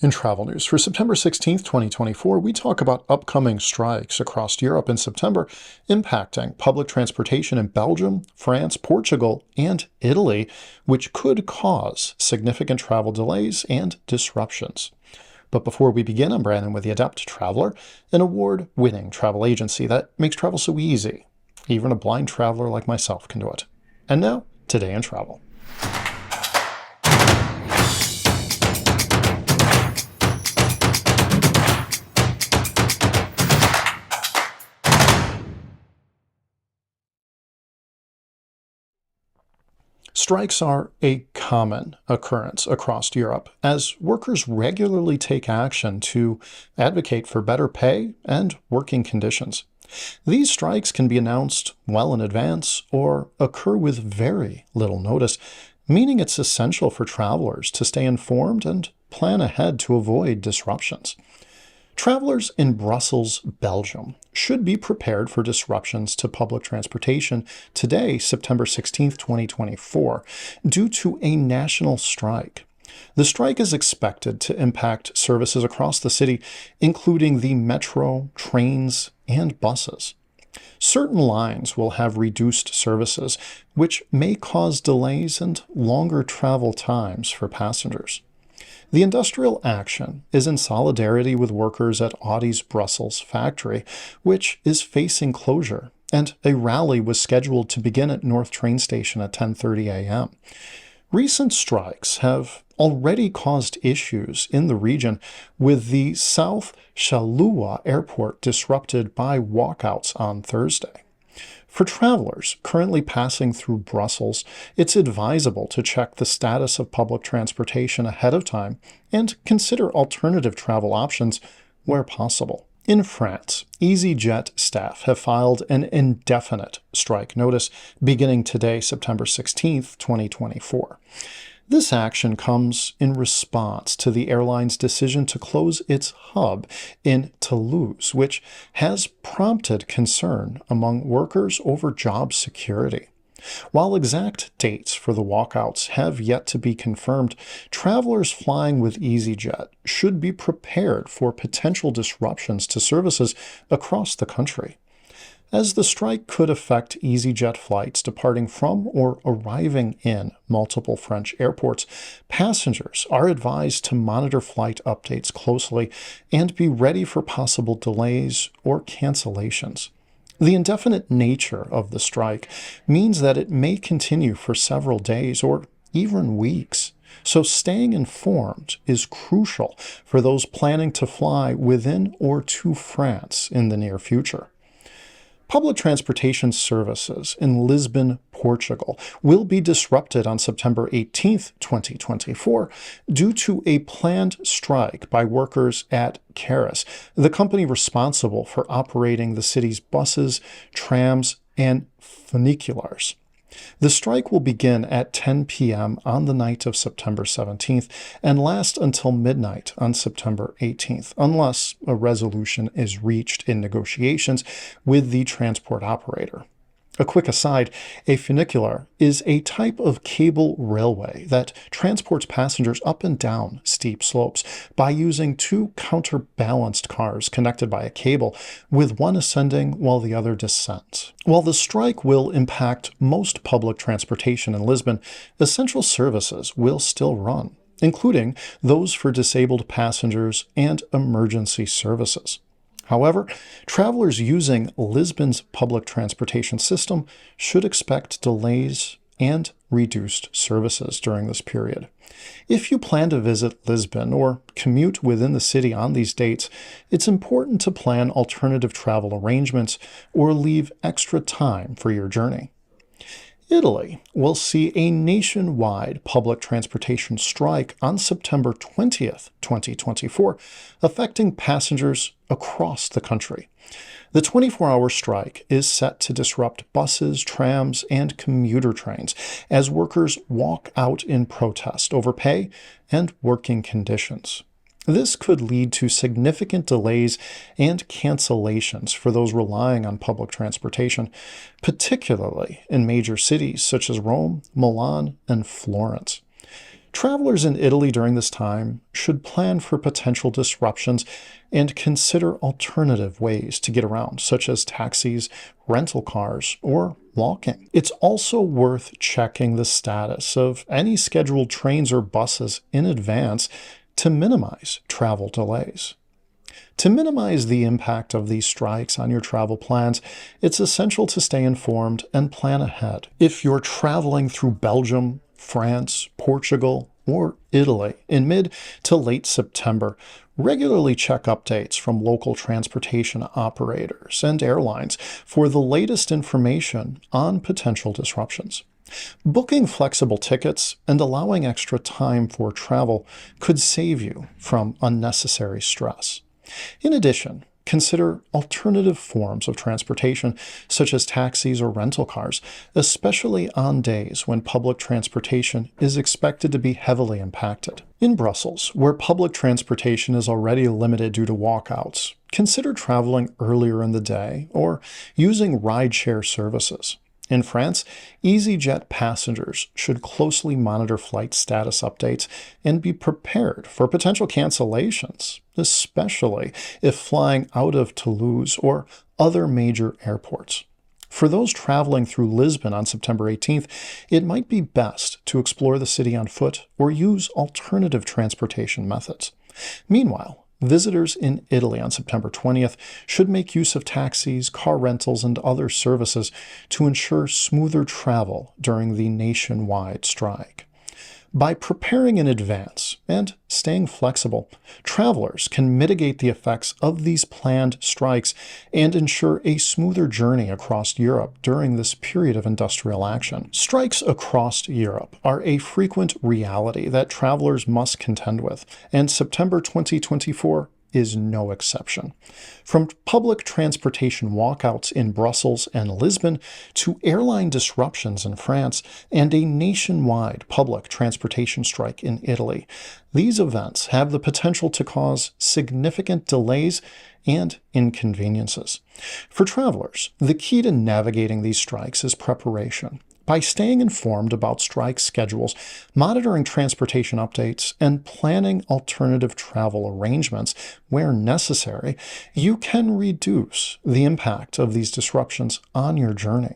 In travel news for September 16th, 2024, we talk about upcoming strikes across Europe in September impacting public transportation in Belgium, France, Portugal, and Italy, which could cause significant travel delays and disruptions. But before we begin, I'm Brandon with the Adept Traveler, an award-winning travel agency that makes travel so easy. Even a blind traveler like myself can do it. And now, today in travel. Strikes are a common occurrence across Europe as workers regularly take action to advocate for better pay and working conditions. These strikes can be announced well in advance or occur with very little notice, meaning it's essential for travelers to stay informed and plan ahead to avoid disruptions. Travelers in Brussels, Belgium, should be prepared for disruptions to public transportation today, September 16th, 2024, due to a national strike. The strike is expected to impact services across the city, including the metro, trains, and buses. Certain lines will have reduced services, which may cause delays and longer travel times for passengers. The industrial action is in solidarity with workers at Audi's Brussels factory, which is facing closure, and a rally was scheduled to begin at North Train Station at 10:30 a.m. Recent strikes have already caused issues in the region, with the South Charleroi airport disrupted by walkouts on Thursday. For travelers currently passing through Brussels, it's advisable to check the status of public transportation ahead of time and consider alternative travel options where possible. In France, easyJet staff have filed an indefinite strike notice beginning today, September 16th, 2024. This action comes in response to the airline's decision to close its hub in Toulouse, which has prompted concern among workers over job security. While exact dates for the walkouts have yet to be confirmed, travelers flying with easyJet should be prepared for potential disruptions to services across the country, as the strike could affect easyJet flights departing from or arriving in multiple French airports. Passengers are advised to monitor flight updates closely and be ready for possible delays or cancellations. The indefinite nature of the strike means that it may continue for several days or even weeks. So staying informed is crucial for those planning to fly within or to France in the near future. Public transportation services in Lisbon, Portugal, will be disrupted on September 18th, 2024, due to a planned strike by workers at Caras, the company responsible for operating the city's buses, trams, and funiculars. The strike will begin at 10 p.m. on the night of September 17th and last until midnight on September 18th, unless a resolution is reached in negotiations with the transport operator. A quick aside, a funicular is a type of cable railway that transports passengers up and down steep slopes by using two counterbalanced cars connected by a cable, with one ascending while the other descends. While the strike will impact most public transportation in Lisbon, essential services will still run, including those for disabled passengers and emergency services. However, travelers using Lisbon's public transportation system should expect delays and reduced services during this period. If you plan to visit Lisbon or commute within the city on these dates, it's important to plan alternative travel arrangements or leave extra time for your journey. Italy will see a nationwide public transportation strike on September 20th, 2024, affecting passengers across the country. The 24-hour strike is set to disrupt buses, trams, and commuter trains as workers walk out in protest over pay and working conditions. This could lead to significant delays and cancellations for those relying on public transportation, particularly in major cities such as Rome, Milan, and Florence. Travelers in Italy during this time should plan for potential disruptions and consider alternative ways to get around, such as taxis, rental cars, or walking. It's also worth checking the status of any scheduled trains or buses in advance to minimize travel delays. To minimize the impact of these strikes on your travel plans, it's essential to stay informed and plan ahead. If you're traveling through Belgium, France, Portugal, or Italy in mid to late September, regularly check updates from local transportation operators and airlines for the latest information on potential disruptions. Booking flexible tickets and allowing extra time for travel could save you from unnecessary stress. In addition, consider alternative forms of transportation, such as taxis or rental cars, especially on days when public transportation is expected to be heavily impacted. In Brussels, where public transportation is already limited due to walkouts, consider traveling earlier in the day or using rideshare services. In France, easyJet passengers should closely monitor flight status updates and be prepared for potential cancellations, especially if flying out of Toulouse or other major airports. For those traveling through Lisbon on September 18th, it might be best to explore the city on foot or use alternative transportation methods. Meanwhile, visitors in Italy on September 20th should make use of taxis, car rentals, and other services to ensure smoother travel during the nationwide strike. By preparing in advance and staying flexible, travelers can mitigate the effects of these planned strikes and ensure a smoother journey across Europe during this period of industrial action. Strikes across Europe are a frequent reality that travelers must contend with, and September 2024 is no exception. From public transportation walkouts in Brussels and Lisbon to airline disruptions in France and a nationwide public transportation strike in Italy, these events have the potential to cause significant delays and inconveniences. For travelers, the key to navigating these strikes is preparation. By staying informed about strike schedules, monitoring transportation updates, and planning alternative travel arrangements where necessary, you can reduce the impact of these disruptions on your journey.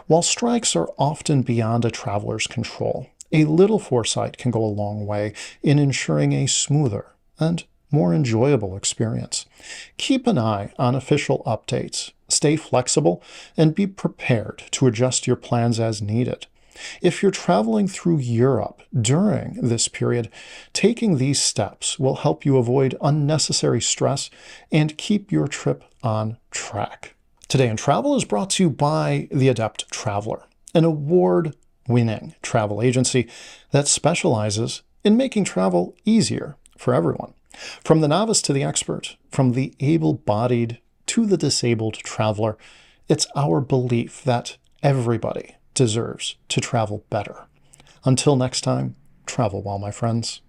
While strikes are often beyond a traveler's control, a little foresight can go a long way in ensuring a smoother and more enjoyable experience. Keep an eye on official updates. Stay flexible and be prepared to adjust your plans as needed. If you're traveling through Europe during this period, taking these steps will help you avoid unnecessary stress and keep your trip on track. Today in Travel is brought to you by The Adept Traveler, an award-winning travel agency that specializes in making travel easier for everyone. From the novice to the expert, from the able-bodied to the disabled traveler, it's our belief that everybody deserves to travel better. Until next time, travel well, my friends.